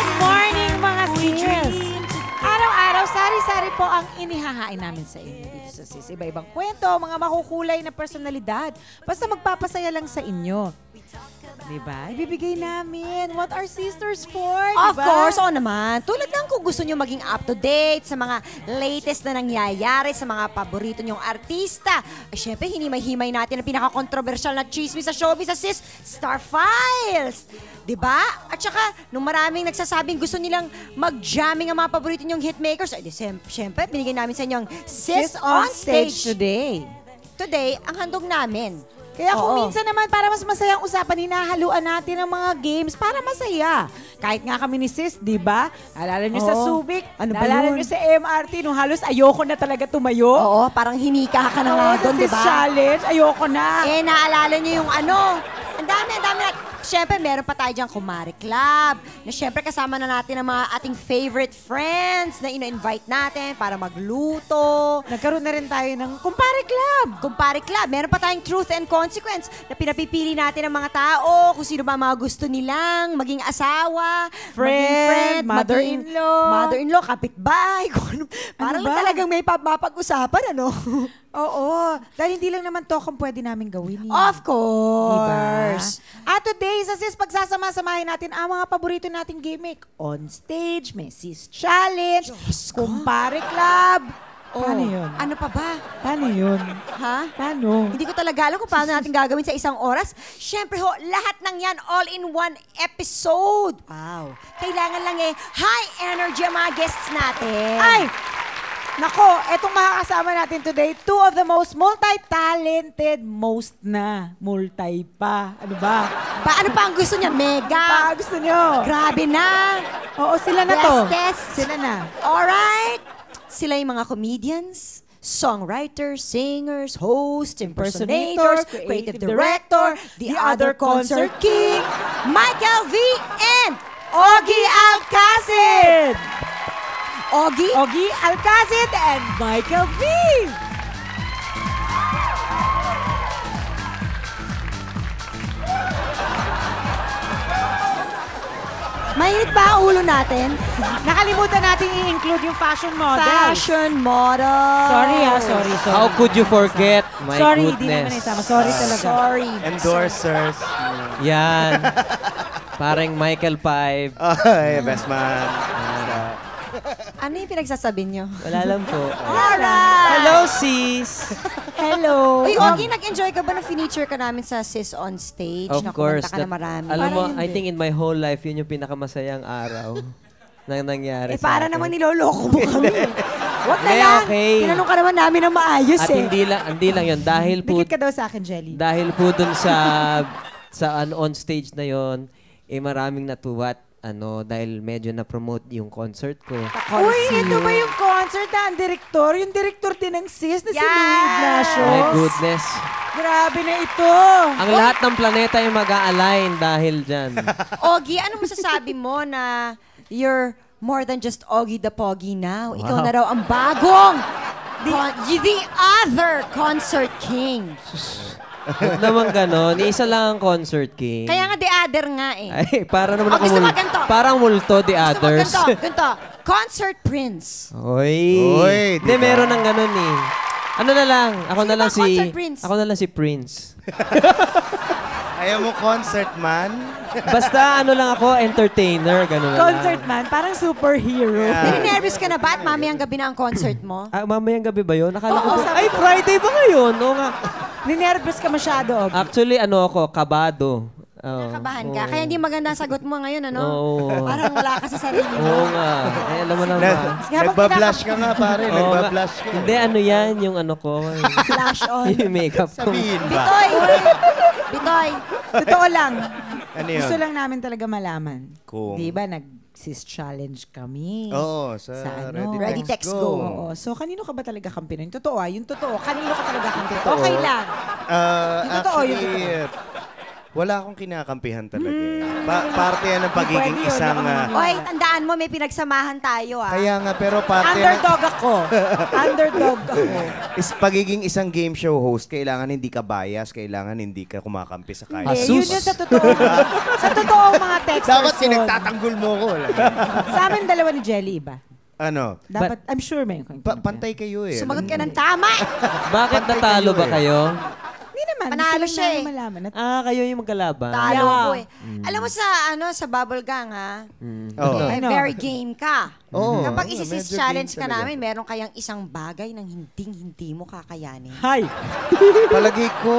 Good morning, mga sis! Araw-araw, sari-sari po ang inihahain namin sa inyo dito sa sis. Iba-ibang kwento, mga makukulay na personalidad. Basta magpapasaya lang sa inyo. Diba? Ibibigay namin what our sisters for, Of diba? course, oo naman. Tulad lang kung gusto nyo maging up-to-date sa mga latest na nangyayari, sa mga paborito nyong artista. Ay, syempre, hinimay-himay natin ang pinaka-controversial na chismis sa showbiz sa sis, Star Files. Diba? At saka, nung maraming nagsasabing gusto nilang mag-jamming ang mga paborito nyong hitmakers, ay, syempre, binigay namin sa inyo ang Sis on Stage today. Today, ang handog namin. Kaya kung Oo. minsan naman para mas masayang usapan, hinahaluan natin ang mga games para masaya. Kahit nga kami ni Sis, di ba? Alala nyo sa Oo. Subic, Ano ba alala yun? nyo sa MRT, nung halos ayoko na talaga tumayo. Oo, parang hinika ka na nga Oo, doon, sa di Sis ba? Challenge, ayoko na. Eh, naalala niyo yung ano? Ang dami na. Siyempre, meron pa tayo diyang Kumare Club. Na siyempre, kasama na natin ang mga ating favorite friends na ino-invite natin para magluto. Nagkaroon na rin tayo ng Kumpare Club. Kumpare Club. Meron pa tayong Truth and Consequence na pinapipili natin ang mga tao kung sino ba mga gusto nilang maging asawa, maging friend, mother-in-law. mother-in-law, kapitbahay. Parang ba? talagang may mapag-usapan, ano? Oo, dahil hindi lang naman to kung pwede namin gawin. Of course. Diba? At today, sa Sis, pagsasama-samahin natin ang mga paborito nating gimmick. On stage, may Sis Challenge, Kumpare Club. Paano yun? Ano pa ba? Paano yun? Ha? Paano? Hindi ko talaga alam kung paano natin gagawin sa isang oras. Siyempre ho, lahat ng yan all in one episode. Wow. Kailangan lang high energy ang mga guests natin. Ay! Nako, etong makakasama natin today, two of the most multi-talented, multi pa. Ano ba? Ano pa ang gusto niya? Mega. Gusto nyo? Grabe na. Oo, sila na to. Bestest. Sila na. Alright. Sila yung mga comedians, songwriters, singers, hosts, impersonators, creative director, the other concert king, Michael V. and Ogie Alcacid. Ogie Alcacid and Michael V. Mainit ba ang ulo natin? Nakalimutan natin i-include yung fashion model. Fashion model. Sorry sorry. How could you forget? My Sorry, di naman goodness. isama. Sorry talaga. Sorry. Endorsers. Yan. Parang Michael Five. Ay, best man. Ano yung pinagsasabi nyo? Wala lang po. Alright! Hello, sis! Hello. Uy, Ogie, nag-enjoy ka ba na feature ka namin sa Sis on Stage? Of course. Nakumanta ka na marami. Alam mo, Parang I hindi. think in my whole life, yun yung pinakamasayang araw na nangyari sa Para akin. naman niloloko mo kami. Wag na Hindi, lang. okay. Tinanong ka naman namin ng maayos At hindi lang yun. Dahil po, Dikit ka daw sa akin, Jelly. dahil po dun sa on stage na yon, maraming natuwa at dahil medyo na-promote yung concert ko. Uy, ito ba yung concert na ang direktor? Yung direktor din ng Sis na si Louie Yes! Ignacio. My goodness. Grabe na ito. Ang lahat ng planeta ay mag-a-align dahil dyan. Ogie, ano masasabi mo na you're more than just Ogie the Pogie now? Ikaw na raw ang bagong the other concert king. Huwag naman ganon. Isa lang ang concert king. Kaya nga the other nga eh. Ay, para naman Oh, gusto mo ganito? parang multo the Gusto mo others. ganito. Concert Prince. Oy. Oy, Hindi, diba? meron ng ganon eh. Ano na lang? Ako Sino na lang ba concert prince? Ako na lang si Prince. Ayaw mo concert man? Basta lang ako, entertainer, gano'n na lang. Concert man, parang superhero. Nare-nervous ka na ba at mamayang gabi na ang concert mo? Mamayang gabi ba yun? Akala ko Oo, po, sabi ay, Friday ba ngayon? Oo nga. Ninervous ka masyado, Ogie. Actually, ako, kabado. Oo. Nakabahan ka. Kaya hindi maganda ang sagot mo ngayon, ano? Oo. Parang wala ka sa sarili mo. Oo nga. Ay, alam mo naman. Nagbablush ka nga pare, Oo nga. nagbablush ka. Hindi, yan, yung ko. Flash on. yung makeup ko. Sabihin ba? Bitoy! Bitoy! Totoo lang. Ano yun? Gusto lang namin talaga malaman. Kung- Di ba, nag-Sis Challenge kami. Oo, sa Ready, Text, Go. Oo. So, kanino ka ba talaga kampi nun? Yung totoo yung totoo. Kanino ka talaga kampi? Okay lang. Yung totoo, yung Actually, Wala akong kinakampihan talaga. Parte yan ng pagiging Pwede yun, isang... Oy, tandaan mo, may pinagsamahan tayo, ah. kaya nga, pero parte Underdog ako. Underdog ako. pagiging isang game show host, kailangan hindi ka bias, kailangan hindi ka kumakampi sa kahit. Eh, yun yun sa totoo. Sa totoong mga texters Dapat yun. pinagtatanggol mo ko. Sa amin dalawa ni Jelly, iba. Ano? Dapat, I'm sure may Pantay kayo eh. Sumagot ka ng tama. Bakit Pantay natalo kayo ba eh. kayo? Hindi naman. Panalo gusto siya lang eh. namin malaman. Kayo yung magkalaban. Talo Yeah. ko eh. Alam mo sa Bubble Gang, ha? Oo. Ay, Ano? very game ka. Oo. Kapag Medyo isi-sis game challenge ka talaga. namin, meron kayang isang bagay ng hindi mo kakayanin. Hi. Palagi ko,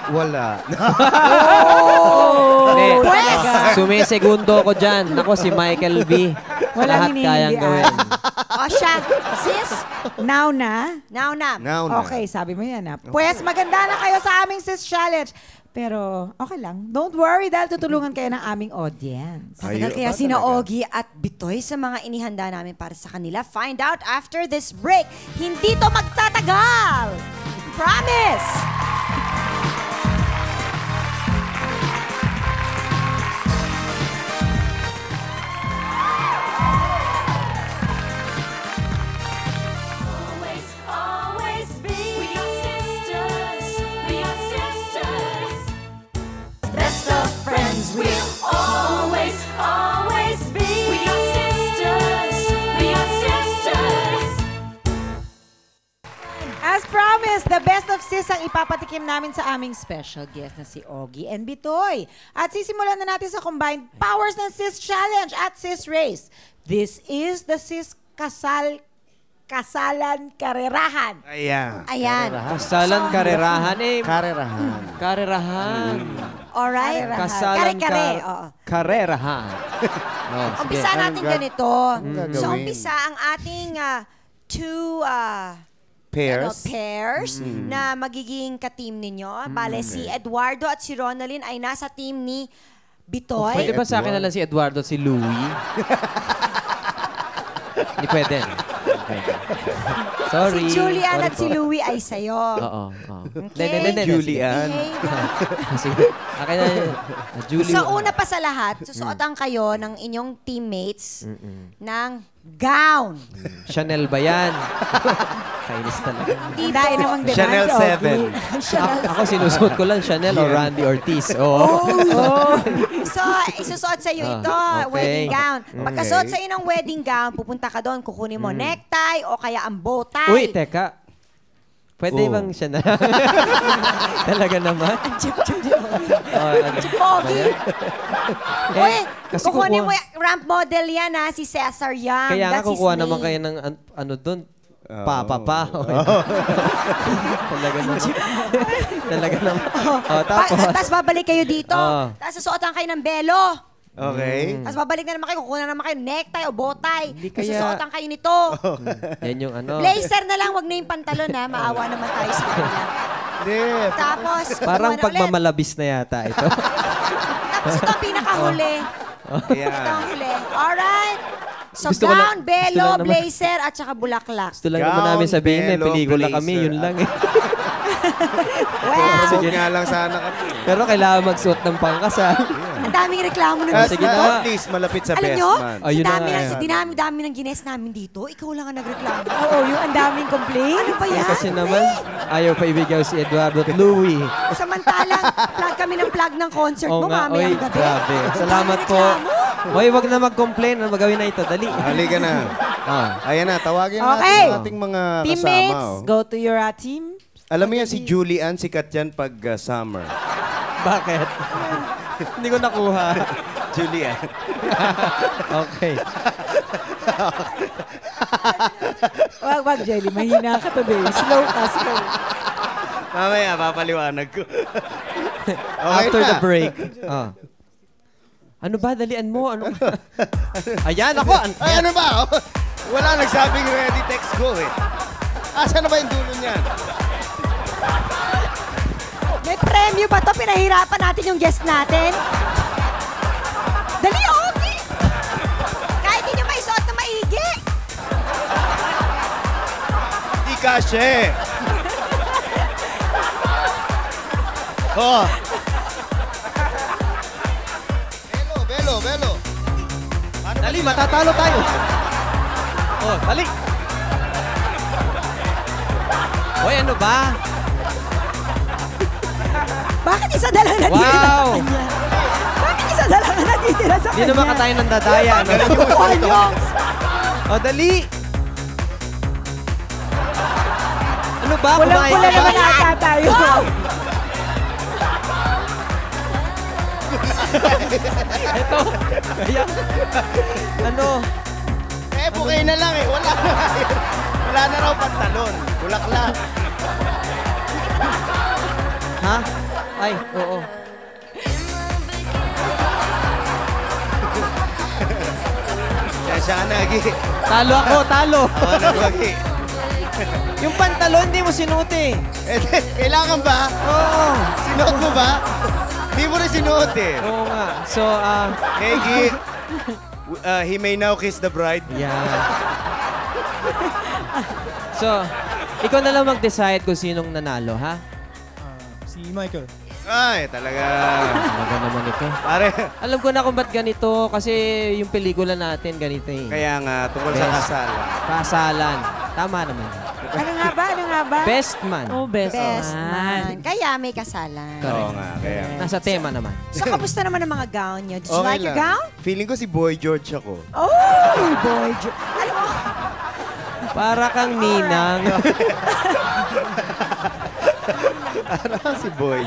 wala. Hindi. Pwes! Sumisegundo ko dyan. Ako si Michael V. Walang Lahat kayang hinihindian. gawin. O siya, sis, Now na? now na. Now na. Okay, sabi mo yan ha. Pues maganda na kayo sa aming sis challenge. Pero okay lang. Don't worry dahil tutulungan kayo ng aming audience. Tatagal kaya ba sina talaga? Ogie at Bitoy sa mga inihanda namin para sa kanila. Find out after this break. Hindi to magtatagal! Promise! Always, always be. We are sisters. We are sisters. Best of friends. We'll always, always be. We are sisters. We are sisters. As promised, the best of sis ang ipapatikim namin sa aming special guest na si Ogie and Bitoy. At sisimulan na natin sa combined powers ng sis challenge at sis race. This is the sis kasalan karerahan. Ayan. Ayan. Kasalan, karerahan eh. Karerahan. Karerahan. Alright? Kasalan, Kare-kare. Oo. karerahan. Oh, sige. Umpisa natin ganito. gagawin? So, umpisa ang ating two pairs na magiging ka-team ninyo. Bale, si Eduardo at si Ronaldin ay nasa team ni Bitoy. Pwede ba sa akin na lang si Eduardo at si Louie? Hindi pwede. Okay. Sorry. Si Julian Sorry at si po. Louie ay sa'yo. Oo. Okay. Hindi. Julian. Sige. Akin na Julie. So, una pa sa lahat, susuotan kayo ng inyong teammates ng gown. Chanel ba yan? Kainis talaga. Dahil namang demand Chanel si Ogie. 7. Ako sinusuot ko lang Chanel o Randy Ortiz. Oo. So, isusuot sa'yo ito, okay. wedding gown. Pagkasuot sa'yo ng wedding gown, pupunta ka doon, kukunin mo necktie o kaya ang bow tie. Uy, teka. Pwede Oh. bang Chanel? Talaga naman? Pogi. Uy, kasi kukunin mo kukuha- yung ramp model yan ha, si Cesar Young. Kaya nga That's his kukuha name. naman kayo ng ano doon. Papa. Talaga naman. Talaga naman. Tapos. Tapos babalik kayo dito. Oh. Tapos susuotan kayo ng belo. Okay. Tapos babalik na naman kayo, kukuha na naman kayo necktie o bow tie. Hindi Tapos kaya- susuotan kayo nito. Yan yung ano. Blazer na lang, wag na yung pantalon ha. Maawa naman tayo sa kanila. Hindi. Tapos, Parang kukuha na ulit. pagmamalabis na yata ito. Tapos ito ang pinakahuli. Ito Ayan. ang huli. Alright. So Gusto ko lang- gown, gusto belo, lang naman- blazer, at saka bulaklak. Gusto lang Gown, naman namin sabihin may belo, pelikula blazer, kami. Yun lang eh. Well, Sige nga lang sana kami. Pero kailangan magsuot ng pangkasal. ang daming reklamo ng At Sige na. at least malapit sa Alam best nyo, man. Ayun na dami nga, ng, eh. dami ng gines namin dito, ikaw lang ang nagreklamo. Oo, yung ang daming complaints. Ano ba yan? Kasi naman, ayaw pa ibigay si Eduardo at Louie. Samantalang, plug kami ng plug ng concert mo, mamayang gabi. grabe. Ang Salamat daming po. reklamo. Hoy, wag na mag-complain. Ano magawin na ito? Dali. Halika na. Ayan na, tawagin Okay. natin ang ating mga Teammates, kasama. Oh. go to your team. Alam mo yan, si Julian, sikat yan pag summer. Bakit? Hindi ko nakuha. Julian. Okay. Wag, Jelly. Mahina ka today. Slow ka, slow. Mamaya, papaliwanag ko. Okay After na. the break. Ano ba? Dalian mo. Ano ba? Ayan ako. Ay, ano ba? Wala nagsabing ready, text go eh. Asa na ba yung dulo niyan? May premyo ba to? Pinahirapan natin yung guest natin. Dali, okay. Kahit hindi nyo may suot na maigi. Di kashe. Oh. Dali, matatalo tayo. Oh, dali. Hoy, ano ba? Bakit isa na lang natitira Wow! sa kanya? Bakit isa na lang natitira sa Hindi kanya? naman ka tayo ng dadaya. No? Tutuan niyo. Oh, dali. Ano ba? Kulang-kula Kumain ka naman ba? ata tayo. Ito. Kaya, ano? Bukay na lang eh. Wala na. Wala na raw pantalon. Bulaklak. Ha? Ay, oo. Siya ka nagi. Talo ako, talo. Oo, nagwagi. Yung pantalon, hindi mo sinuot eh. Kailangan ba? Oo. Sinuot mo ba? Hindi mo rin sinuot eh. Oo nga. So, Hey, Gi. He may now kiss the bride. yeah. So, ikaw na lang mag-decide kung sinong nanalo, ha? Si Michael. Ay, talaga. Talaga naman ito. Pare, Alam ko na kung ba't ganito kasi yung pelikula natin ganito eh. kaya nga, tungkol sa Best. kasal. Kasalan. Tama naman. Ano nga ba? Ano nga ba? Best man. Oh, best, Best man. man. Kaya may kasalan. Oo nga, kaya. Nasa tema naman. So, kamusta naman ang mga gown niyo? Did you Okay like your lang. gown? Feeling ko si Boy George ako. Oh, boy. Alam mo, Para kang ninang. Parang si Boy.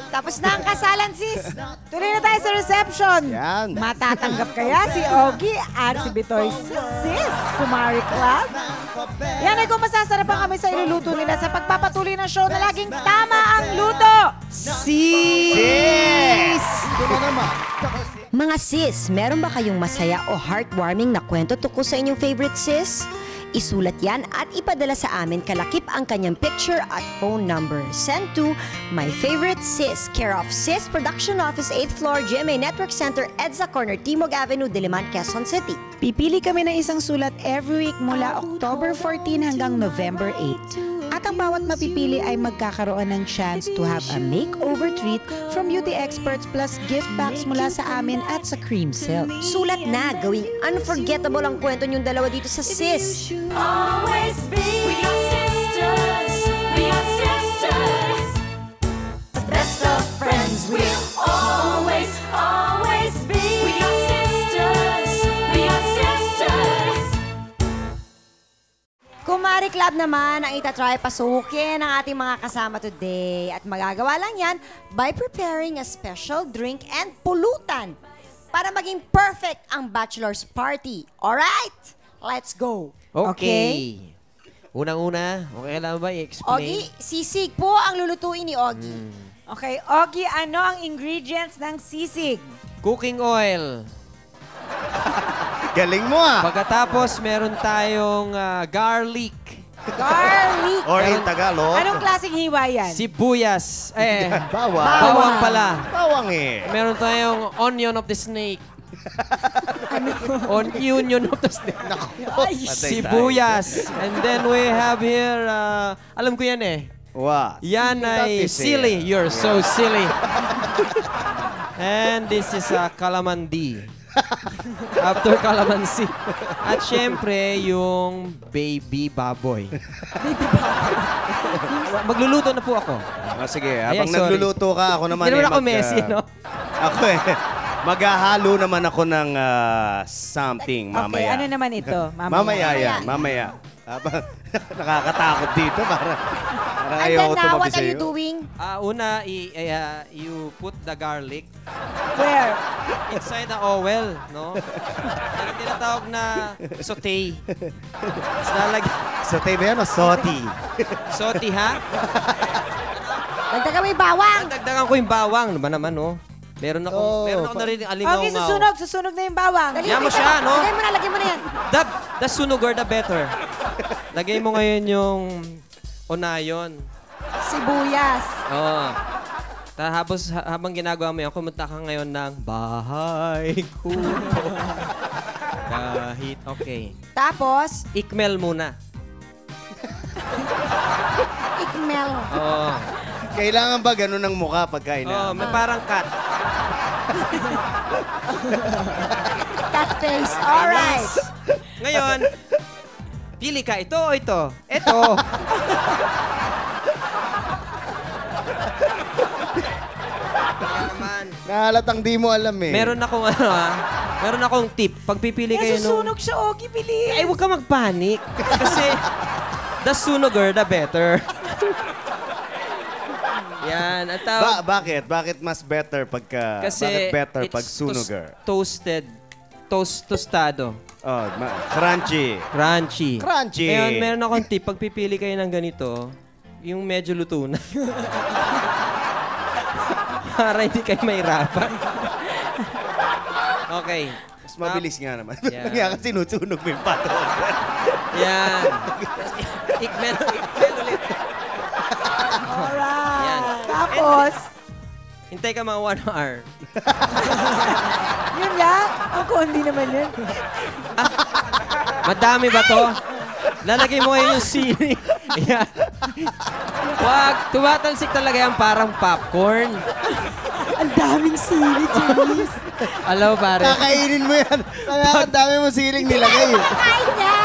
tapos na ang kasalan, sis. Tuloy na tayo sa reception. Yan. Matatanggap kaya si Ogie at si Bitoy sa Sis Kumari Club? Yan ay kung masasarapan kami sa iluluto nila sa pagpapatuloy ng show na laging tama ang luto. Yes! Mga sis, meron ba kayong masaya o heartwarming na kwento tungkol sa inyong favorite sis? Isulat yan at ipadala sa amin kalakip ang kanyang picture at phone number. Send to My Favorite Sis, care of Sis Production Office, 8th floor, GMA Network Center, EDSA Corner, Timog Avenue, Diliman, Quezon City. Pipili kami ng isang sulat every week mula October 14 hanggang November 8. At ang bawat mapipili ay magkakaroon ng chance to have a makeover treat from beauty experts plus gift bags mula sa amin at sa Cream Silk. Sulat na, gawing unforgettable ang kwento niyong dalawa dito sa Sis. Always be. We are sisters. We are sisters. The best of friends. We'll always, always be. We are sisters. We are sisters. Kumari Club naman ang itatry pasukin ng ating mga kasama today. At magagawa lang yan by preparing a special drink and pulutan para maging perfect ang bachelor's party. Alright? Let's go. Okay. Unang-una, okay lang ba i-explain? Ogie, sisig po ang lulutuin ni Ogie. Okay, Ogie, ano ang ingredients ng sisig? Cooking oil. Galing mo ah. Pagkatapos, meron tayong garlic. Garlic. Or in Tagalog. Anong klaseng hiwa yan? Sibuyas. Bawang. Bawang pala. Bawang eh. Meron tayong onion of the snake. Onion of the snake. Patay tayo. Sibuyas. And then we have here, alam ko yan eh. Wow. Yan That ay is silly. You're so silly. And this is calamandi. After calamansi. At syempre, yung baby baboy. Magluluto na po ako. Sige, Ay, habang sorry. nagluluto ka, ako naman Hindi naman ako mag- Messi, no? Ako maghahalo naman ako ng something Okay, mamaya. ano naman ito? Mamaya yan, mamaya. Habang nakakatakot dito, parang And ayoko then now, tumabi what are you sa'yo. doing? Una, you put the garlic Where? inside the oil, no? Yan ang tinatawag na saute. Tapos Saute ba yan o soti? saute, ha? Dagdagan mo yung bawang. Dagdagan ko yung bawang. Ano ba naman, no? Meron ako narinig alimaw. Okay, susunog na yung bawang. Dali, Yan mo dali, siya, no? lagyan mo na yan. The sunugar, the better. Lagay mo ngayon yung onayon. Sibuyas. Oo. Tapos habang ginagawa mo yan, kumunta ka ngayon ng bahay ko. Kahit, okay. Tapos, Ikmel muna. ikmel. Oo. Kailangan ba ganun ang mukha pagkain Oo, may parang cut. Cat face. Alright. Ngayon, pili ka, ito o ito? Ito. Kaya naman. Nahalatang di mo alam eh. Meron akong tip. Pag pipili kayo Nasusunog siya, Ogie, bilis. Ay, huwag ka magpanik. Kasi, the sooner, the better. Yan. At Bakit? Bakit mas better pagka... kasi, bakit better it's pag sunugar? toasted. Tostado. Oh, crunchy. Crunchy. Crunchy. Ngayon, meron akong tip. Pag pipili kayo ng ganito, yung medyo luto na. Para hindi kayo mahirapan. Okay. Mas mabilis nga naman. Yeah. Kaya kasi sinusunog mo yung pato. Yan. Ikmen ulit. Alright. Yan. Tapos, Hintay ka mga 1 hour. yun lang. Ang kondi naman yun. Madami ba to? Lalagay mo ngayon yung sili. Yan. Wag. Tumatalsik talaga yan parang popcorn. Ang daming sili, Janice. Alam mo pare, Kakainin mo yan. Ang dami mo siling nilagay.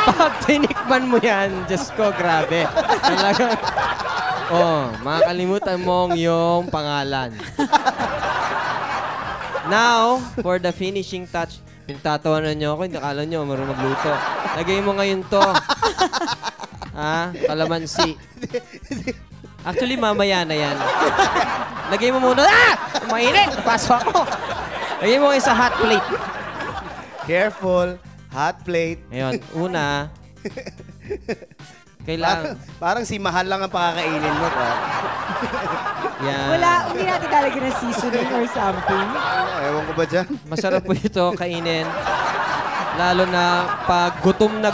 pag tinikman mo yan, Diyos ko, grabe. Talagang, makakalimutan mong yung pangalan. Now, for the finishing touch, pinatatawanan niyo ako, hindi akala niyo marunong magluto. Lagay mo ngayon to. Kalamansi. Actually, mamaya na yan. Lagay mo muna. Mainit! Paso ako. Lagay mo ngayon sa hot plate. Careful. Hot plate. Ngayon, una, kailangan... Parang si Mahal lang ang pakakainin mo. Yan. Hindi natin lalagyan ng seasoning or something. Ewan ko ba dyan? Masarap po ito kainin. Lalo na pag gutom na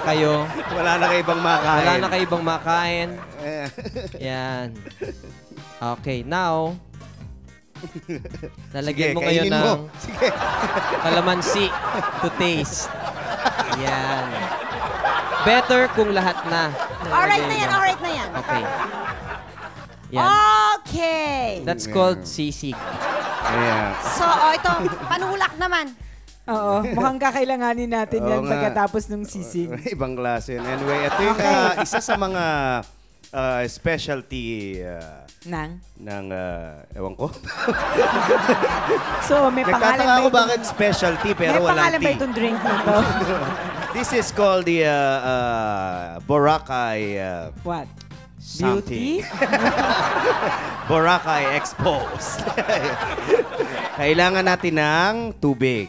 kayo. Wala na kayo ibang makain. Wala na kayo ibang makain. Yan. Okay, now, lalagyan Sige, mo ngayon kainin mo. ng Sige. kalamansi to taste. Yan. Better kung lahat na. Alright na yan, alright na yan. Okay. Yan. Okay. That's called sisig. Ayan. So, ito, panulak naman. Oo, mukhang kakailanganin natin Oo yan nga. pagkatapos ng sisig. Ibang klase. Anyway, ito yung isa sa mga specialty Nang? ng, ewan ko. So, may pangalan Nagtataka ba ako itong... bakit specialty pero May walang pangalan ba tea. itong drink na to? This is called the Boracay What? something. Beauty? Boracay Exposed. Kailangan natin ng tubig.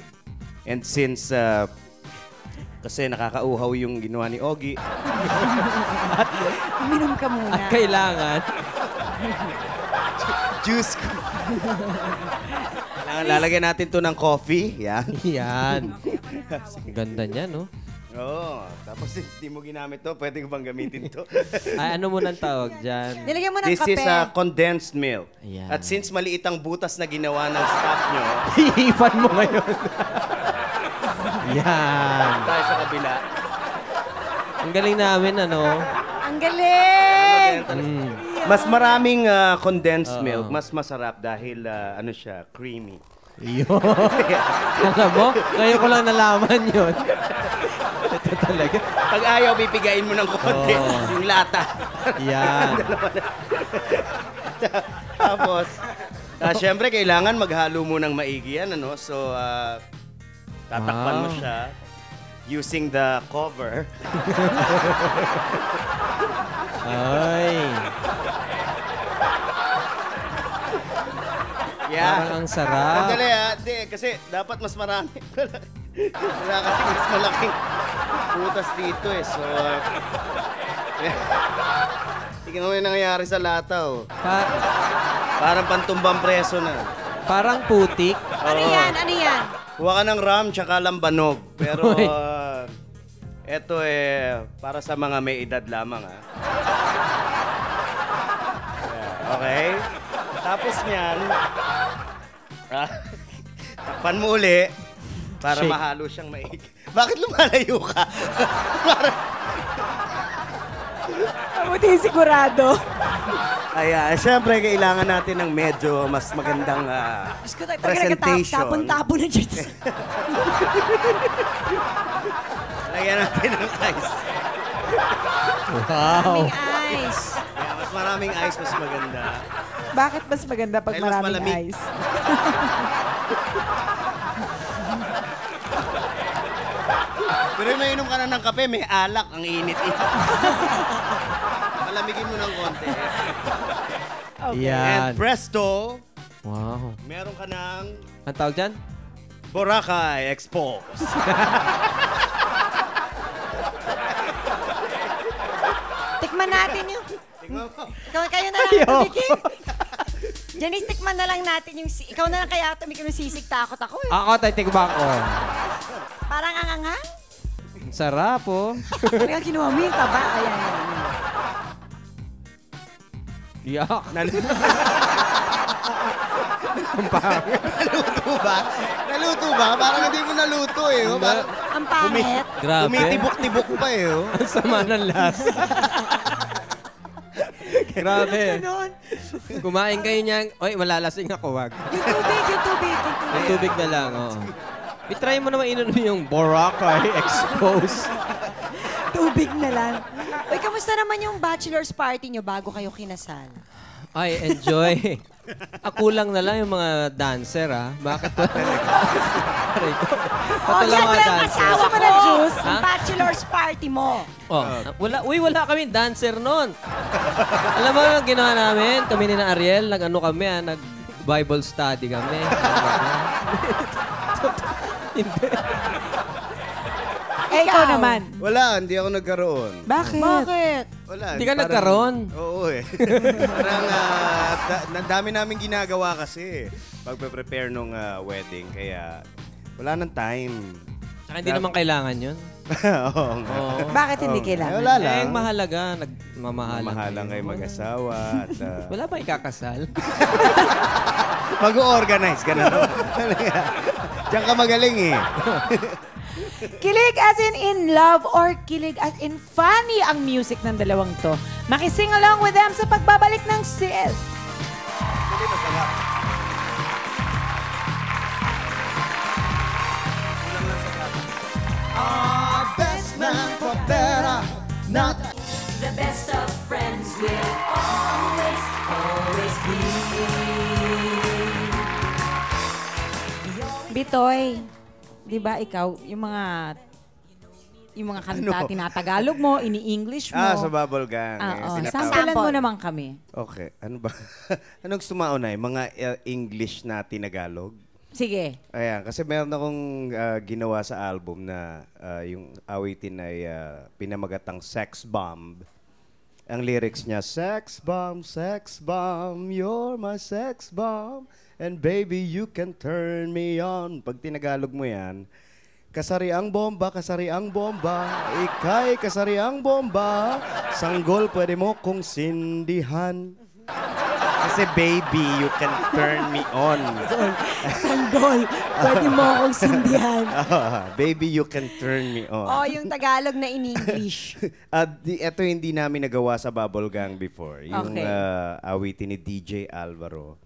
And since kasi nakakauhaw yung ginawa ni Ogie, Uminom ka muna. At kailangan, juice ko. Kailangan lalagyan natin to ng coffee. Yan. yan. Ganda niya, no? Oo. Tapos hindi mo ginamit to, pwede ko bang gamitin to? Ay, ano mo nang tawag dyan? Nilagyan mo ng This kape. is condensed milk. Ayan. At since maliit ang butas na ginawa ng staff nyo, Hihipan mo ngayon. Yan. tayo sa kabila. Ang galing namin, ano? Ang galing! Mm. Mas maraming condensed milk, mas masarap dahil ano siya, creamy. Yun. Alam mo, ngayon ko lang nalaman yun. Ito talaga. Pag ayaw, bibigayin mo ng konti yung lata. Yan. Tapos, syempre, kailangan maghalo mo ng maigi yan, ano? So, tatakpan mo Wow. siya using the cover. Ay. Parang ang sarap. Sandali di, kasi dapat mas marami. Wala kasi mas malaking butas dito eh. So, tingnan mo yung nangyayari sa lata, oh. Parang pantumbang preso na. Parang putik. Ano yan? Ano yan? Kuha ka ng ram tsaka lambanog. Pero, Uy. eto para sa mga may edad lamang, ha. Okay? Tapos niyan, takpan mo uli para Shake. mahalo siyang maigi. Bakit lumalayo ka? Mabuti sigurado. Kaya, syempre, kailangan natin ng medyo mas magandang Diyos ko, presentation. tapon-tapon na dyan. Lagyan natin ng ice. Wow. Ice. Kaya, mas maraming ice, mas maganda. Bakit mas maganda pag Dahil mas maraming malamig. ice? Pero may inom ka na ng kape, may alak, ang init eh. Malamigin mo ng konti. Yan. And presto, Wow. meron ka ng Ang tawag dyan? Boracay Expose. Tikman natin yung... Tingnan mo. Kayo na lang tumikim. Janice, tikman na lang natin yung... Ikaw na lang kaya tumikim yung sisig. Takot ako eh. Ako, titikman ko. Parang angangang. Sarap, oh. Kaya kinuha mo yung taba. Ayan. Yak. Naluto ba? Naluto ba? Parang hindi mo naluto eh. Oh. Parang Ang pangit. Grabe. tumitibok-tibok pa eh. Oh. Ang sama ng lasa. Grabe. Ganon. Kumain kayo niyan. Oy, malalasing ako, wag. Yung tubig. Yung tubig na lang, oo. I-try mo naman inunom yung Boracay Expose. Tubig na lang. Uy, kamusta naman yung bachelor's party nyo bago kayo kinasal? Ay, enjoy. Ako lang na lang yung mga dancer, ha? Bakit ba? Aray ko. Pati lang mga dancer. asawa ko. juice? Yung bachelor's party mo. Oh, wala kami dancer noon. Alam mo ang ginawa namin? Kami ni na Ariel, nag-ano kami, nag-Bible study kami. Hindi. Eh, ikaw naman. Wala, hindi ako nagkaroon. Bakit? Wala. Hindi ka parang- nagkaroon? Oo eh. Parang dami namin ginagawa kasi pagpe-prepare nung wedding. Kaya wala nang time. Saka hindi naman kailangan yun. Oo nga. Oo. Bakit hindi Oo. kailangan? Eh, wala lang. Eh, ang mahalaga, nagmamahalan Mahalang kayo mag-asawa. At, Wala ba ikakasal? mag-organize ka na. Diyan ka magaling eh. Kilig as in love or kilig as in funny ang music ng dalawang to. Makising along with them sa pagbabalik ng Sis. The best of friends will always, always be. Bitoy, di ba ikaw, yung mga kanta, Ano? tinatagalog mo, ini-English mo. Sa Bubble Gang. Oo, Sinatawag. sampulan mo naman kami. Okay, ano ba? Anong gusto mauna eh? Mga English na tinagalog? Sige. Ayan, kasi meron akong ginawa sa album na yung awitin ay pinamagatang Sex Bomb. Ang lyrics niya, sex bomb, you're my sex bomb, and baby, you can turn me on. Pag tinagalog mo yan, kasariang bomba, ikay kasariang bomba, sanggol pwede mo kong sindihan. Kasi baby, you can turn me on. Sanggol. Pwede mo akong sindihan. Baby, you can turn me on. Oh, yung Tagalog na in English. Ito hindi namin nagawa sa Bubble Gang before. Yung Okay. awitin ni DJ Alvaro.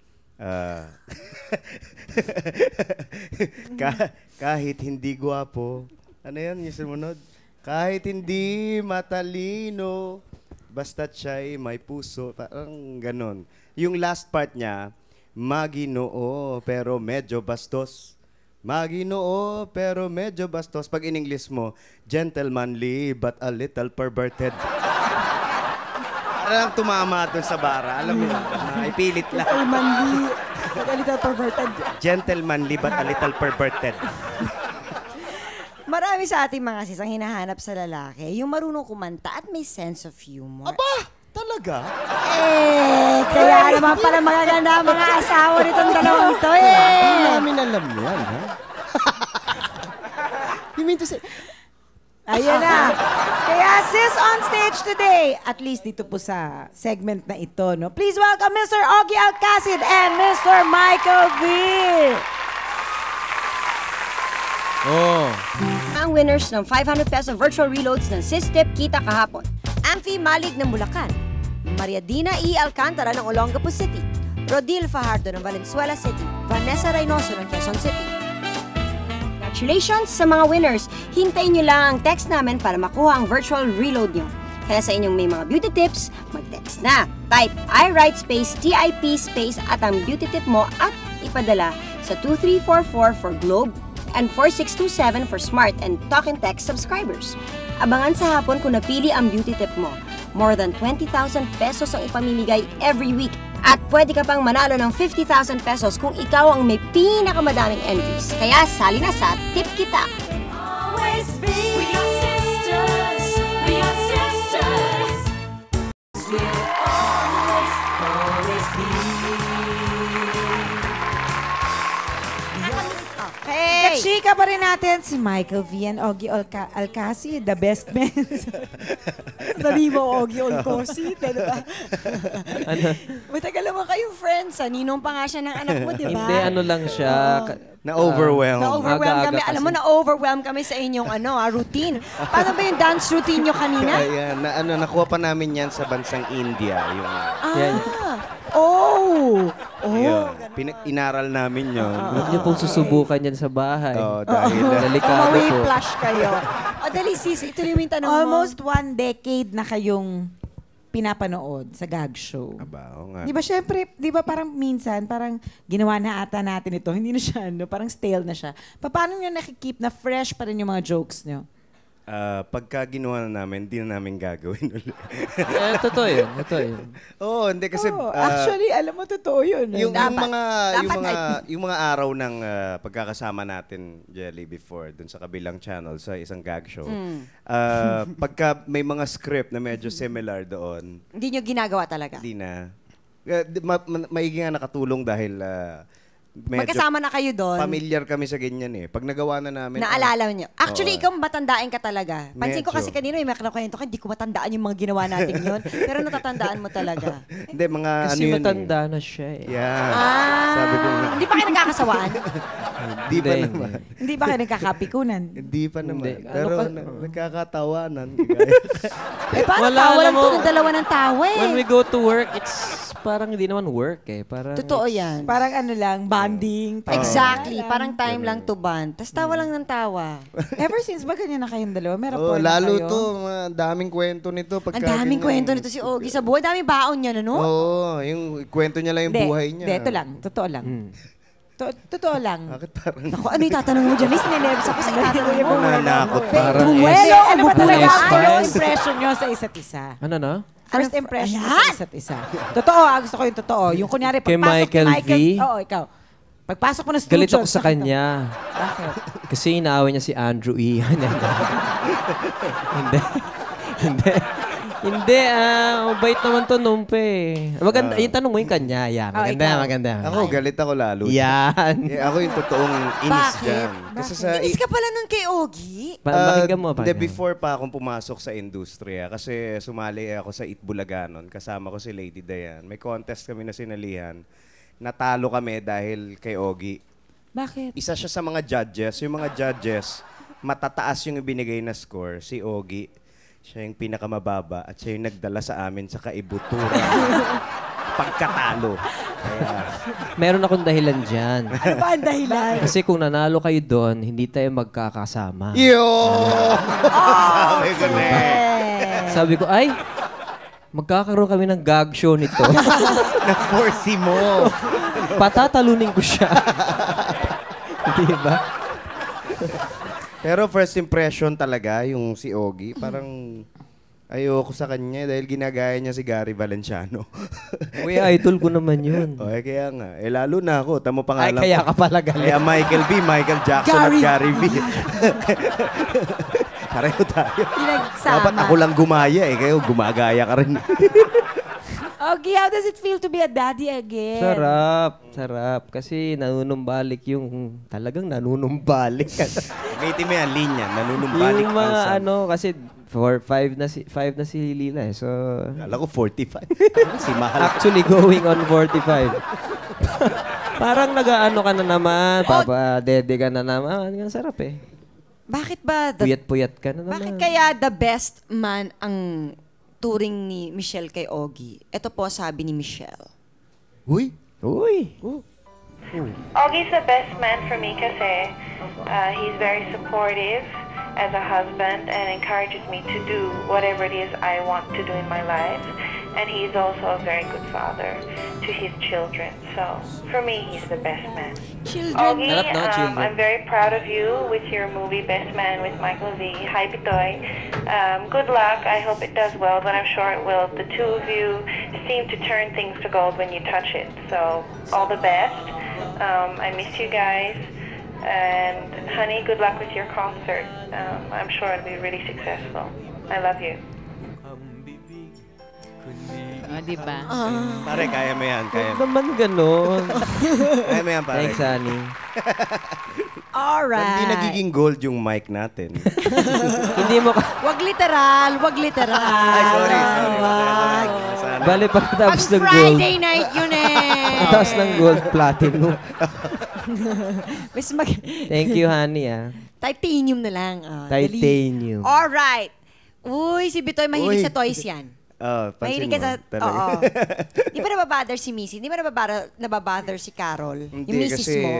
Kahit hindi gwapo. Ano yan yung sumunod? Kahit hindi matalino, basta't siya'y may puso. Parang ganon. Yung last part niya, Maginoo pero medyo bastos. Maginoo pero medyo bastos. Pag in English mo, gentlemanly but a little perverted. Parang tumama dun sa bara. Alam mo yun, ipilit lang. Manly. A little perverted. Gentlemanly but a little perverted. Marami sa ating mga sis ang hinahanap sa lalaki, yung marunong kumanta at may sense of humor. Aba! Talaga? Kaya naman pala magaganda ang mga asawa nitong dalawang to Hindi namin alam yan, ha? You mean to say... Ayan na. Kaya sis on stage today, at least dito po sa segment na ito, no? Please welcome Mr. Ogie Alcacid and Mr. Michael V. Oh. Ang winners ng 500 peso virtual reloads ng Sis Tip kita kahapon. Amphi Malig ng Bulacan, Maria Dina E. Alcantara ng Olongapo City, Rodil Fajardo ng Valenzuela City, Vanessa Reynoso ng Quezon City. Congratulations sa mga winners! Hintayin nyo lang ang text namin para makuha ang virtual reload nyo. Kaya sa inyong may mga beauty tips, mag-text na. Type I write space TIP space at ang beauty tip mo at ipadala sa 2344 for Globe and 4627 for Smart and Talk and Text subscribers. Abangan sa hapon kung napili ang beauty tip mo. More than 20,000 pesos ang ipamimigay every week. At pwede ka pang manalo ng 50,000 pesos kung ikaw ang may pinakamadaming entries. Kaya sali na sa Tip Kita. Always be. We are sisters. We are sisters. We'll always, always be. Okay! Chika pa rin natin si Michael V. and Ogie Alcasi, the best men. Sabi mo, Ogie Alcasi, diba? Ano? Matagal naman kayong friends. Ninong pa nga siya ng anak mo, di ba? Hindi, ano lang siya. Na-overwhelmed. Na-overwhelm Aga-aga kami. kasi. Alam mo, na-overwhelm kami sa inyong routine. Paano ba yung dance routine nyo kanina? Ayan, nakuha pa namin yan sa bansang India. Yung, Yan. yun. Inaral namin yun. Huwag niyo pong susubukan yan sa bahay. Dahil Delikado May po. flash kayo. Dali sis, ituloy mo yung tanong mo. Almost 1 decade na kayong pinapanood sa gag show. Aba, oo nga. Di ba syempre, di ba parang minsan, parang ginawa na ata natin ito, hindi na siya, parang stale na siya. Paano nyo nakikip na fresh pa rin yung mga jokes nyo? Pagka ginawa na namin, hindi na namin gagawin ulit. Totoo yun. Totoo yun. Oo, hindi kasi... Actually, alam mo, totoo yun. yung mga araw ng pagkakasama natin, Jelly, before, dun sa kabilang channel, sa isang gag show, pagka may mga script na medyo similar doon, Hindi nyo ginagawa talaga. hindi na. Maigi nga nakatulong dahil medyo Magkasama na kayo doon. familiar kami sa ganyan eh. Pag nagawa na namin... Naalala nyo. Actually, Oo. ikaw matandain ka talaga. Pansin ko Medyo. kasi kanina, may kwento ka, hindi ko matandaan yung mga ginawa natin yun. Pero natatandaan mo talaga. Hindi, mga Kasi ano yun matanda na siya eh. Yeah. Sabi ko nga, Hindi pa kayo nagkakasawaan? hindi pa Hindi, naman. Hindi ba kayo nagkakapikunan? Hindi pa naman. Hindi. Pero Ano ka- nagkakatawanan. Paano Wala, tawa alam lang mo, to ng dalawa ng tawa When we eh. go to work, it's parang hindi naman work eh. Parang Totoo yan. Parang ano lang, bonding. Exactly. Parang time lang to band. Tapos tawa lang ng tawa. Ever since ba ganyan na kayong dalawa? Meron Oh, po na lalo kayo? to, daming kwento nito. Ang daming kwento nito si Ogie sa buhay. Daming baon niya, no? Oo, yung kwento niya lang yung Hindi, buhay niya. Hindi, ito lang. Totoo lang. Totoo lang. Bakit parang Ako, ano yung tatanong mo dyan? Miss, ninervous ako sa itatanong mo. nananakot Parang Duelo o Ano ba talaga Yes, ang first fine. impression nyo sa isa't isa? Ano na? First impression nyo sa isa't isa. Totoo, gusto ko yung totoo. Yung kunyari, Kay pagpasok Michael V? Oo, ikaw. Pagpasok mo na studio. Galit ako sa kanya. Bakit? Kasi inaaway niya si Andrew E. Hindi. Hindi. Hindi, mabait naman to numpe. Maganda, yung tanong mo yung kanya. Yeah, maganda, ikaw. maganda. ako, galit ako lalo. Yan. Ako yung totoong inis Bakit? dyan. Kasi sa... Inis ka pala nun kay Ogie. Pakinggan mo. Hindi, pakinggan. before pa akong pumasok sa industriya, kasi sumali ako sa Itbulaganon, kasama ko si Lady Diane. May contest kami na sinalihan. Natalo kami dahil kay Ogie. Bakit? Isa siya sa mga judges. Yung mga judges, matataas yung ibinigay na score. Si Ogie, siya yung pinakamababa at siya yung nagdala sa amin sa kaibutura. Pagkatalo. Kaya, Meron akong dahilan dyan. Ano ba ang dahilan? Kasi kung nanalo kayo doon, hindi tayo magkakasama. yo! Sabi ko na eh. Sabi ko, ay, magkakaroon kami ng gag show nito. Na-force mo. Patatalunin ko siya. Di ba? Pero first impression talaga, yung si Ogie, parang ayoko sa kanya dahil ginagaya niya si Gary Valenciano. Uy, idol ko naman yun. O, kaya nga. Lalo na ako. Tamo Ay, pangalan kaya ko. ka pala galit. Kaya Michael B, Michael Jackson at Gary V. Pareho tayo. Pinagsama. Dapat ako lang gumaya eh. Kayo gumagaya ka rin. Ogie, how does it feel to be a daddy again? Sarap, sarap. Kasi nanunumbalik yung, talagang nanunumbalik. Gamitin mo yan, linya. Nanunumbalik. yung mga pang- ano, kasi 5 na si Lila eh. So, Kala ko 45. Si Mahal. actually going on 45. Parang nag-ano ka na naman, papa-dede ka na naman. Ang sarap eh. Bakit ba Puyat-puyat ka na naman. bakit kaya the best man ang turing ni Michelle kay Ogie. Ito po sabi ni Michelle. Uy! Uy! Augie's the best man for me kasi he's very supportive as a husband and encourages me to do whatever it is I want to do in my life. And he's also a very good father to his children. So, for me, he's the best man. Augie, Harap na, children. I'm very proud of you with your movie Best Man with Michael V. Hi, Bitoy. Good luck. I hope it does well, but I'm sure it will. The two of you seem to turn things to gold when you touch it. So, all the best. I miss you guys. And, honey, good luck with your concert. I'm sure it'll be really successful. I love you. Di ba? Pare, kaya mo yan. Kaya Huwag naman ganon. Kaya mo yan, pare. Thanks, honey. Alright. Hindi nagiging gold yung mic natin. Hindi mo ka... Wag literal, wag literal. Ay, sorry. Wag. Sana. Bale, Pag pagkatapos ng gold. Friday night yun Pagkatapos ng gold, platinum. Mas mag... Thank you, honey, ah. Titanium na lang. Titanium. Alright. Uy, si Bitoy mahilig Uy. sa toys yan. Pansin Mahilig mo. ka sa... Talaga. Oo. Di ba nababother si Missy? Di ba nababother si Carol? Hindi, Yung misis kasi mo?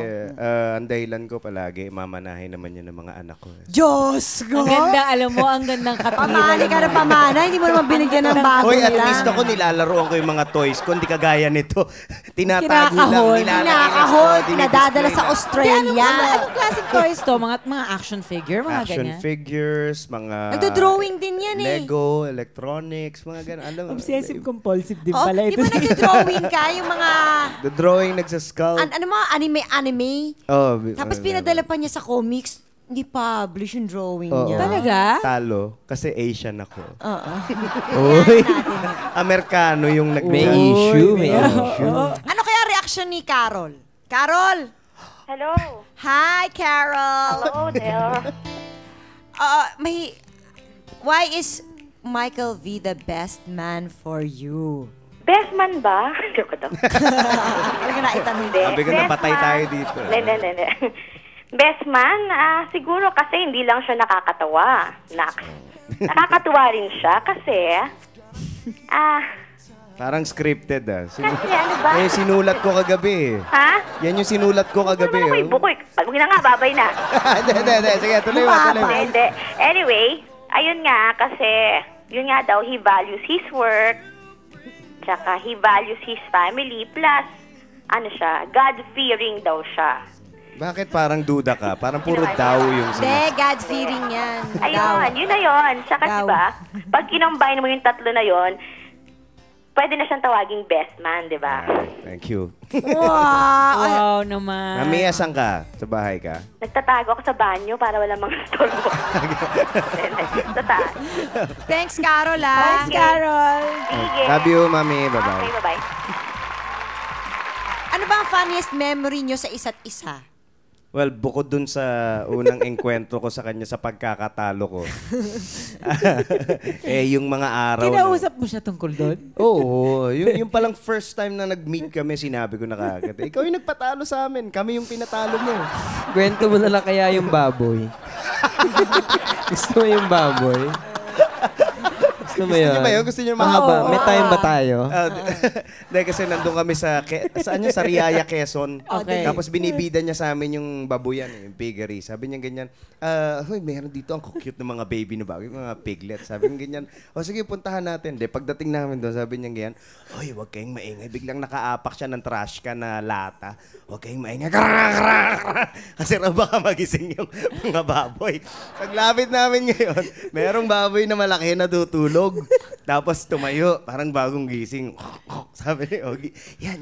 ang dahilan ko palagi, mamanahin naman yun ng mga anak ko. Diyos ko! Ang ganda, alam mo, ang gandang katwiran. Pamali ka ng pamana, hindi mo naman binigyan ng bago Hoy, at nila. least ako nilalaroan ko yung mga toys ko, hindi kagaya nito. Tinatago lang, Kinakahol. Kinakahol, pinadadala sa Australia. Anong klaseng toys to? Mga action figure, mga Action ganyan? figures, mga... Nagdo-drawing din yan eh. Lego, electronics, mga ganun. Alam mo, Obsessive-compulsive din Oh, di ba nagdo-drawing ka? Yung mga... The drawing nagsasculpt. ano mga anime? Tapos pinadala pa niya sa comics. Hindi publish yung drawing Oo. niya. Talaga? Talo, kasi Asian ako. Oo. Uy! Amerikano yung nag... May issue, may issue. Ano kaya reaction ni Carol? Carol! Hello. Hi, Carol! Hello there. Why is Michael V the best man for you? Best man ba? Joke daw. Ano ka na itanong? Sabi ko, napatay tayo dito. Hindi. Best man, siguro kasi hindi lang siya nakakatawa. Nakakatuwa rin siya kasi, Parang scripted kasi ano ba? sinulat ko kagabi. Ha? Yan yung sinulat ko kagabi. Ano ba bukoy? Pag na nga, babay na. Hindi. Sige, tuloy mo. Hindi. Anyway, ayun nga, kasi, yun nga daw, he values his work, tsaka he values his family, plus, ano siya, God-fearing daw siya. Bakit parang duda ka? Parang puro daw yung Hindi, God-fearing yan. Ayun, yun na yun. Tsaka Daw. diba, pag kinombine mo yung tatlo na yun, pwede na siyang tawaging best man, diba? Thank you. Wow! Wow naman. Mami, asan ka? Sa bahay ka? Nagtatago ako sa banyo para wala mga storbo. Tataas. Thanks, Carol, ah. Okay. Carol. Sige. Love you, Mami. Okay, Bye-bye. bye-bye. Ano ba ang funniest memory nyo sa isa't isa? Well, bukod dun sa unang enkwentro ko sa kanya sa pagkakatalo ko. Yung mga araw Kinausap mo siya tungkol doon? Oo. Yung palang first time na nag-meet kami, sinabi ko na kagad, ikaw yung nagpatalo sa amin. Kami yung pinatalo mo. Kwento mo na lang kaya yung baboy. Gusto mo yung baboy? Gusto mo yun? Gusto niyo ba yun? Gusto niyo Mahaba. May time ba tayo? Dahil kasi nandun kami saan yun? Sa Riaya, Quezon. Okay. Tapos binibida niya sa amin yung babuyan, yung piggery. Sabi niya ganyan, hoy, meron dito ang cute ng mga baby na bago, yung mga piglet. Sabi niya ganyan, sige, puntahan natin. Pagdating namin doon, sabi niya ganyan, hoy, huwag kayong maingay. Biglang nakaapak siya ng trash can na lata. Huwag kayong maingay. Kasi raw baka magising yung mga baboy. Paglapit namin ngayon, merong baboy na malaki na tutulog. Tapos tumayo, parang bagong gising. Sabi ni Ogie, yan.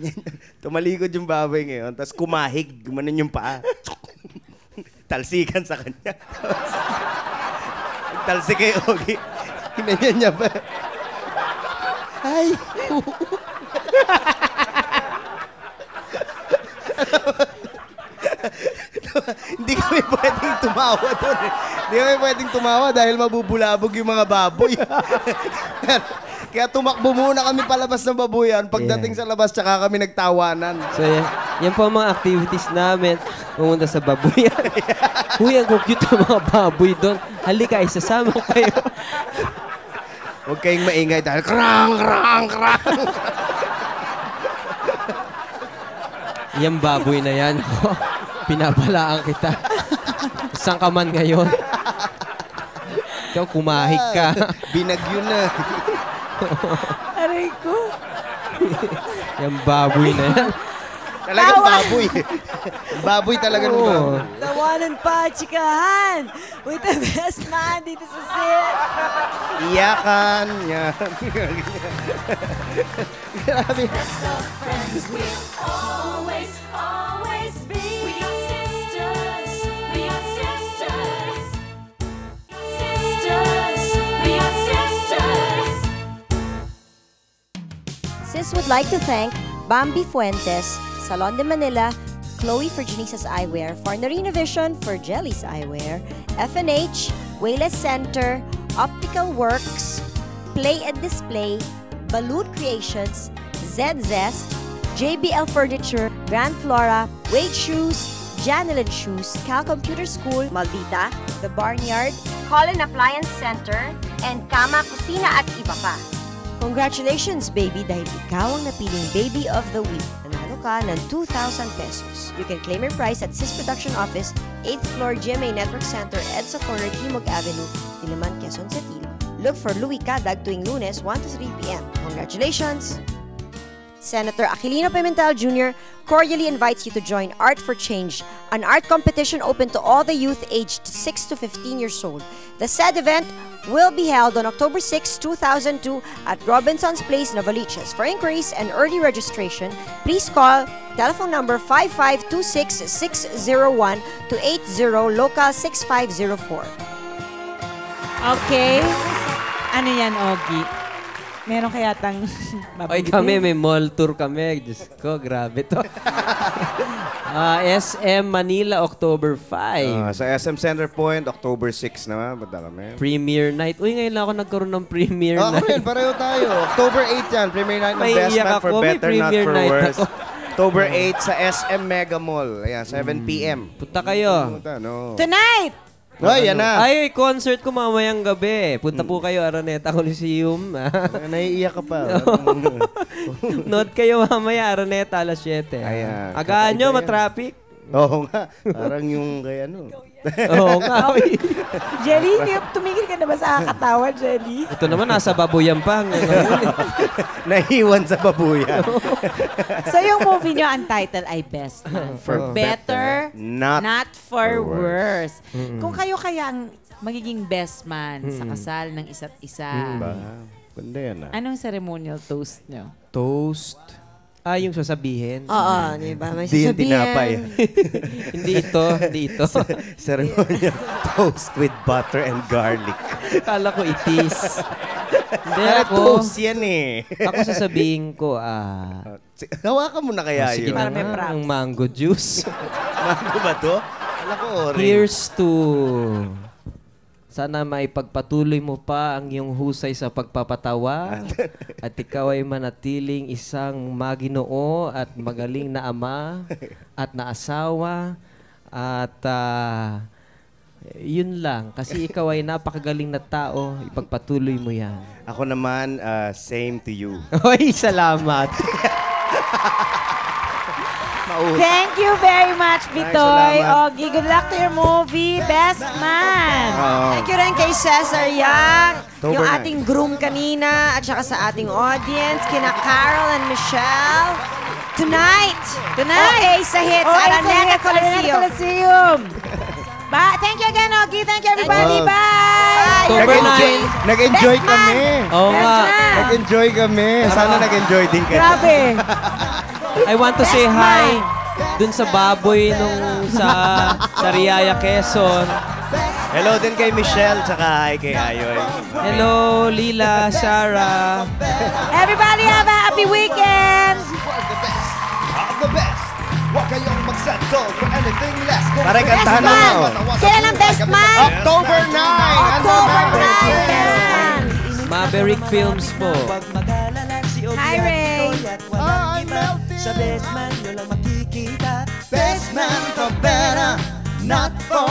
Tumalikod yung baboy ngayon. Tapos kumahig, gumanon yung paa. Talsikan sa kanya. Talsik kay Ogie. Hinanyan niya pa. Ay! Hindi kami pwedeng tumawa doon eh. Hindi kami pwedeng tumawa dahil mabubulabog yung mga baboy. Kaya tumakbo muna kami palabas ng babuyan. Pagdating sa labas, tsaka kami nagtawanan. So, yan po ang mga activities namin. Pumunta sa babuyan. Uy, ang cute ang mga baboy doon. Halika, isasama kayo. Huwag kayong maingay dahil krang, krang, krang. Yung baboy na yan. Pinapalaan kita. Saan ka man ngayon? Ikaw, kumahig ka. Binagyo na. Aray ko. Yung baboy na yan. Talagang baboy. Baboy talaga ng baboy. Tawanan pa, chikahan! With the best man dito sa Sis. Iyakan. Yan. Grabe. Always, always be. We are sisters. We are sisters. Sisters. We are sisters. Sis would like to thank Bambi Fuentes, Salon de Manila, Chloe for Janice's Eyewear, Farnarina Vision for Jelly's Eyewear, FNH, Wayless Center, Optical Works, Play and Display, Balut Creations, Zest, JBL Furniture, Grand Flora, Wade Shoes, Janelin Shoes, Cal Computer School, Maldita, The Barnyard, Colin Appliance Center, and Kama Kusina at iba pa. Congratulations, baby, dahil ikaw ang napiling Baby of the Week. Nanalo ka ng 2,000 pesos. You can claim your prize at Sis Production Office, 8th floor GMA Network Center, EDSA Corner, Timog Avenue, Diliman, Quezon City. Look for Louie Cadag tuwing Lunes, 1 to 3 p.m. Congratulations! Senator Aquilino Pimentel Jr. cordially invites you to join Art for Change, an art competition open to all the youth aged 6 to 15 years old. The said event will be held on October 6, 2002 at Robinson's Place, Novaliches. For inquiries and early registration, please call telephone number 5526-601 to 80 local 6504. Okay. Ano yan, Ogie? Meron kaya tang Oy, kami, may mall tour kami. Diyos ko, grabe to. SM Manila, October 5. Sa SM Center Point, October 6 naman. Banda kami. Premiere night. Uy, ngayon lang ako nagkaroon ng premiere Ako night. rin, pareho tayo. October 8 yan. Premiere night ng May Best iyak Man for ako, may Better, Not premiere for night Worse. ako. October 8 sa SM Mega Mall. Ayan, 7 p.m. Punta kayo. Pumunta, no. Tonight! Ay, yan na. Ay, concert ko mamayang gabi. Punta po kayo, Araneta Coliseum. Naiiyak ka pa. Note kayo mamaya, Araneta, alas 7. Ayan. Agaan nyo, Kakaiba yan. matraffic. Oo nga. Parang yung kay ano. Oo nga. Uy. Jelly, tumigil ka na ba sa katawa, Jelly? Ito naman, nasa babuyan pa. Nahiwan sa babuyan. So yung movie nyo, ang title ay Best Man. For better, not for for worse. Kung kayo kaya ang magiging best man sa kasal ng isa't isa, Ba, ganda yan ah. anong ceremonial toast nyo? Toast. Yung sasabihin. Oo, di ba? May Di yung sasabihin. tinapay. Hindi ito. Ceremonial toast with butter and garlic. Kala ko itis. Hindi Pero ako. toast yan eh. Ako sasabihin ko, Hawakan mo na kaya sige yun. na nga, ang mango juice. Mango ba to? Alam ko orange. Here's to sana maipagpatuloy mo pa ang iyong husay sa pagpapatawa at ikaw ay manatiling isang maginoo at magaling na ama at na asawa at yun lang. Kasi ikaw ay napakagaling na tao, ipagpatuloy mo yan. Ako naman, same to you. Hoy, salamat. Thank you very much, Bitoy. salamat. Ogie, good luck to your movie, Best Man. Thank you rin kay Cesar Yang, October yung 9. ating groom kanina, at saka sa ating audience, kina Carol and Michelle. Tonight, OA sa Hits, Araneta Coliseum. Coliseum. Thank you again, Ogie. Thank you, everybody. Thank you. Bye. October 9. Nag-enjoy Best kami. Oo nga. Nag-enjoy kami. Sana nag-enjoy din kayo. Grabe. I want to say hi dun sa baboy nung sa Riaya, Quezon. Hello din kay Michelle, tsaka hi kay Ayoy. Hello, Lila, Sarah. Everybody have a happy weekend. The best. Huwag kayong mag-settle for anything less. Parang kantahan mo. Kailan ang Best Man? October 9! October 9, Best Man. Maverick Films po. Hi, Ray. I'm melting. Sa best man nyo lang makikita. Best man for better, not for